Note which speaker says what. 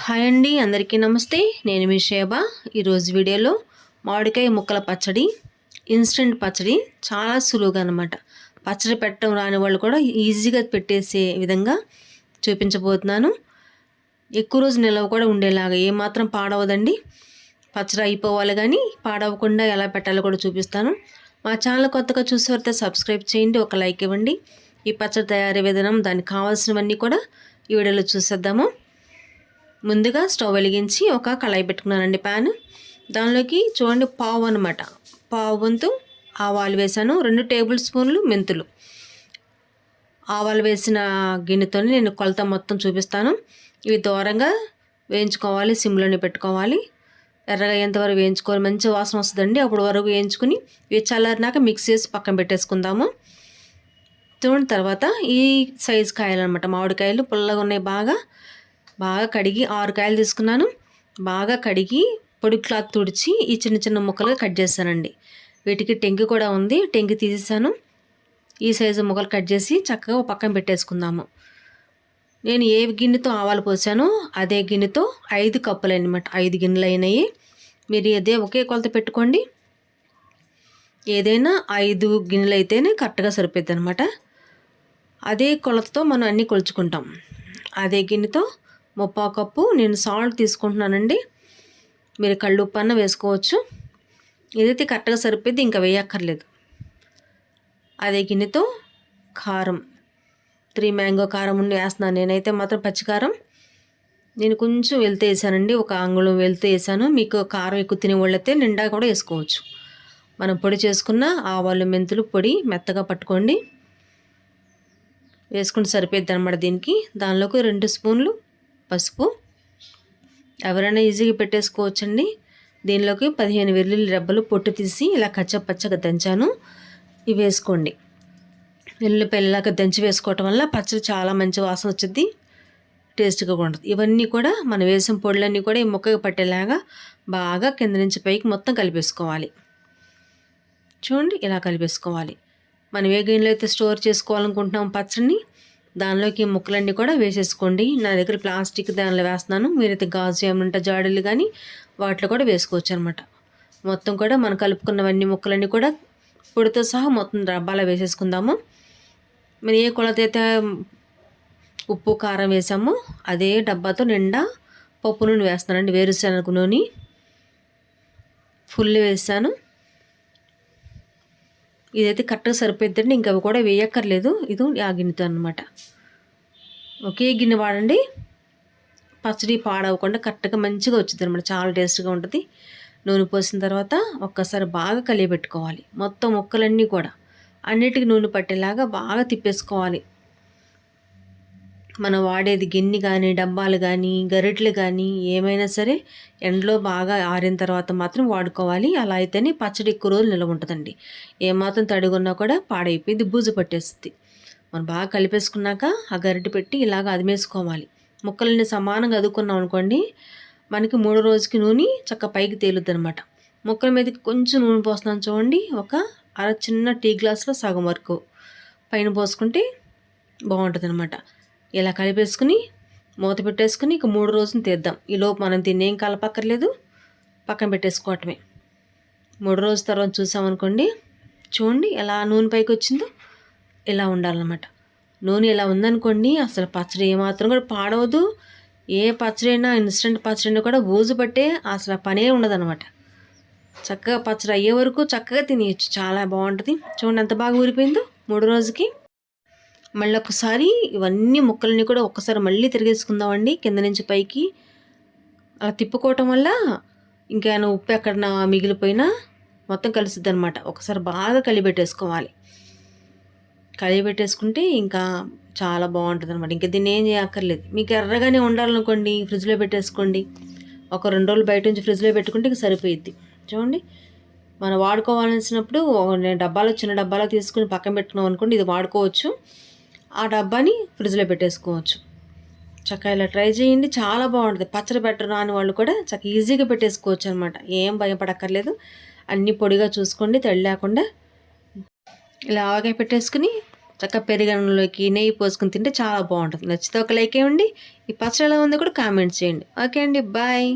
Speaker 1: Hi అండి, అందరికీ నమస్తే. నేను మీ శేభ. ఈరోజు వీడియోలో మామిడికాయ ముక్కల పచ్చడి, ఇన్స్టెంట్ పచ్చడి చాలా సులువుగా అనమాట. పచ్చడి పెట్టడం రాని వాళ్ళు కూడా ఈజీగా పెట్టేసే విధంగా చూపించబోతున్నాను. ఎక్కువ రోజు నిల్వ కూడా ఉండేలాగా, ఏమాత్రం పాడవదండి. పచ్చడి అయిపోవాలి కానీ పాడవకుండా ఎలా పెట్టాలో కూడా చూపిస్తాను. మా ఛానల్ కొత్తగా చూసేవారితో సబ్స్క్రైబ్ చేయండి, ఒక లైక్ ఇవ్వండి. ఈ పచ్చడి తయారీ విధానం, దానికి కావాల్సినవన్నీ కూడా ఈ వీడియోలో చూసేద్దాము. ముందుగా స్టవ్ వెలిగించి ఒక కళాయి పెట్టుకున్నానండి, ప్యాన్. దానిలోకి చూడండి పావు అనమాట, పావు వంతు ఆవాలు వేసాను. 2 టేబుల్ స్పూన్లు మెంతులు. ఆవాలు వేసిన గిన్నెతో నేను కొలత మొత్తం చూపిస్తాను. ఇవి దూరంగా వేయించుకోవాలి, సిమ్లోనే పెట్టుకోవాలి. ఎర్రగా అయ్యేంతవరకు వేయించుకోవాలి, మంచి వాసన వస్తుందండి. అప్పుడు వరకు వేయించుకుని ఇవి చల్లారినాక మిక్స్ చేసి పక్కన పెట్టేసుకుందాము. చూడండి, తర్వాత ఈ సైజు కాయలు అనమాట, మామిడికాయలు పుల్లగా ఉన్నాయి. బాగా కడిగి 6 కాయలు తీసుకున్నాను. బాగా కడిగి పొడి క్లాత్ తుడిచి ఈ చిన్న చిన్న ముక్కలుగా కట్ చేశానండి. వీటికి టెంకి కూడా ఉంది, టెంకి తీసేసాను. ఈ సైజు ముక్కలు కట్ చేసి చక్కగా పక్కన పెట్టేసుకుందాము. నేను ఏ గిన్నెతో ఆవాలు పోసానో అదే గిన్నెతో 5 కప్పులు అనమాట, 5 గిన్నెలు అయినాయి. మీరు అదే ఒకే కొలత పెట్టుకోండి. ఏదైనా 5 గిన్నెలు అయితేనే కరెక్ట్గా సరిపోద్ది అనమాట. అదే కొలతతో మనం అన్నీ కొలుచుకుంటాం. అదే గిన్నెతో 3/4 కప్పు నేను సాల్ట్ తీసుకుంటున్నానండి. మీరు కళ్ళు ఉప్పు అన్న వేసుకోవచ్చు. ఏదైతే కరెక్ట్గా సరిపోద్ది, ఇంకా వేయక్కర్లేదు. అదే గిన్నెతో కారం, 3 మ్యాంగో కారం ఉండి వేస్తున్నాను. నేనైతే మాత్రం పచ్చికారం నేను కొంచెం వెళ్తే వేసానండి, 1 అంగుళం వెళ్తే వేసాను. మీకు కారం ఎక్కువ తినే వాళ్ళైతే నిండా కూడా వేసుకోవచ్చు. మనం పొడి చేసుకున్న ఆవాలు మెంతులు పొడి మెత్తగా పట్టుకోండి, వేసుకుంటే సరిపోద్ది అనమాట. దీనికి దానిలోకి 2 స్పూన్లు పసుపు, ఎవరైనా ఈజీగా పెట్టేసుకోవచ్చండి. దీనిలోకి 15 వెల్లుల్లి రెబ్బలు పొట్టు తీసి ఇలా కచ్చపచ్చగా దంచాను, ఇవి వేసుకోండి. వెల్లుల్లిపాయలాగా దంచి వేసుకోవటం వల్ల పచ్చడి చాలా మంచి వాసన వచ్చింది, టేస్ట్గా ఉంటుంది. ఇవన్నీ కూడా మనం వేసిన పొడులన్నీ కూడా ఈ ముక్కగా పట్టేలాగా బాగా కింద నుంచి పైకి మొత్తం కలిపేసుకోవాలి. చూడండి, ఇలా కలిపేసుకోవాలి. మనం ఏ గిన్నెలో అయితే స్టోర్ చేసుకోవాలనుకుంటున్నాం పచ్చడిని, దానిలోకి ముక్కలన్నీ కూడా వేసేసుకోండి. నా దగ్గర ప్లాస్టిక్ దానిలో వేస్తున్నాను, మీరైతే గాజు ఏమంటే జాడీలు కానీ వాటిలో కూడా వేసుకోవచ్చు అనమాట. మొత్తం కూడా మనం కలుపుకున్నవన్నీ ముక్కలన్నీ కూడా పొడితో సహా మొత్తం డబ్బాలో వేసేసుకుందాము. మీరు ఏ కొలత అయితే ఉప్పు కారం వేసామో అదే డబ్బాతో నిండా పప్పు నూనె వేస్తున్నానండి. వేరుశనగ నూనె ఫుల్ వేసాను. ఇదైతే కరెక్ట్గా సరిపోద్దండి, ఇంకా అవి కూడా వేయక్కర్లేదు. ఇది ఆ గిన్నెతో అనమాట. ఒకే గిన్నె వాడండి, పచ్చడి పాడవకుండా కరెక్ట్గా మంచిగా వచ్చింది అనమాట, చాలా టేస్ట్గా ఉంటుంది. నూనె పోసిన తర్వాత ఒక్కసారి బాగా కలియబెట్టుకోవాలి. మొత్తం ముక్కలన్నీ కూడా అన్నిటికీ నూనె పట్టేలాగా బాగా తిప్పేసుకోవాలి. మనం వాడేది గిన్నె కానీ డబ్బాలు కానీ గరిటెలు కానీ ఏమైనా సరే ఎండలో బాగా ఆరిన తర్వాత మాత్రం వాడుకోవాలి. అలా అయితేనే పచ్చడి ఎక్కువ రోజులు నిల్వ ఉంటుందండి. ఏమాత్రం తడిగున్నా కూడా పాడైపోయింది, బూజు పట్టేస్తుంది. మనం బాగా కలిపేసుకున్నాక ఆ గరిటె పెట్టి ఇలాగ అదిమేసుకోవాలి. ముక్కలన్నీ సమానంగా అదుకున్నాం అనుకోండి, మనకి 3 రోజుకి నూనె చక్క పైకి తేలుద్ది అనమాట. ముక్కల మీదకి కొంచెం నూనె పోస్తున్నాను చూడండి, ఒక చిన్న టీ గ్లాసులో సగం వరకు పైన పోసుకుంటే బాగుంటుంది అనమాట. ఇలా కలిపేసుకుని మూత పెట్టేసుకుని ఇక 3 రోజులు తీద్దాం. ఈలోపు మనం తినేం కలపక్కర్లేదు, పక్కన పెట్టేసుకోవటమే. 3 రోజుల తర్వాత చూసామనుకోండి, చూడండి ఎలా నూనె పైకి వచ్చిందో. ఇలా ఉండాలన్నమాట. నూనె ఇలా ఉందనుకోండి, అసలు పచ్చడి ఏమాత్రం కూడా పాడవదు. ఏ పచ్చడి అయినా, ఇన్స్టెంట్ పచ్చడి అయినా కూడా బూజు పట్టే అసలు పనే ఉండదన్నమాట. చక్కగా పచ్చడి అయ్యే వరకు చక్కగా తినేయచ్చు, చాలా బాగుంటుంది. చూడండి ఎంత బాగా ఊరిపోయిందో 3 రోజుకి. మళ్ళీ ఒకసారి ఇవన్నీ ముక్కలన్నీ కూడా ఒక్కసారి మళ్ళీ తిరిగేసుకుందామండి, కింద నుంచి పైకి అలా తిప్పుకోవటం వల్ల ఇంకేమైనా ఉప్పు ఎక్కడన్నా మిగిలిపోయినా మొత్తం కలుసుద్ది అనమాట. ఒకసారి బాగా కలిపెట్టేసుకోవాలి. కలిపెట్టేసుకుంటే ఇంకా చాలా బాగుంటుంది అనమాట. ఇంకా దీన్ని ఏం చేయక్కర్లేదు. మీకు ఎర్రగానే ఉండాలనుకోండి, ఫ్రిడ్జ్లో పెట్టేసుకోండి. ఒక 2 రోజులు బయట నుంచి ఫ్రిడ్జ్లో పెట్టుకుంటే ఇంక సరిపోయిద్ది. చూడండి, మనం వాడుకోవాల్సినప్పుడు నేను డబ్బాలో, చిన్న డబ్బాలో తీసుకుని పక్కన పెట్టుకున్నాం అనుకోండి, ఇది వాడుకోవచ్చు. ఆ డబ్బాని ఫ్రిడ్జ్లో పెట్టేసుకోవచ్చు. చక్కగా ఇలా ట్రై చేయండి, చాలా బాగుంటుంది. పచ్చడి పెట్టరు రాని వాళ్ళు కూడా చక్కగా ఈజీగా పెట్టేసుకోవచ్చు అనమాట. ఏం భయపడక్కర్లేదు. అన్నీ పొడిగా చూసుకోండి, తడి లేకుండా. ఇలా ఆవకాయ పెట్టేసుకుని చక్కగా పెరుగన్నంలోకి నెయ్యి పోసుకుని తింటే చాలా బాగుంటుంది. నచ్చితే ఒక లైక్ ఇవ్వండి. ఈ పచ్చడి ఎలా ఉందో కూడా కామెంట్ చేయండి. ఓకే అండి, బాయ్.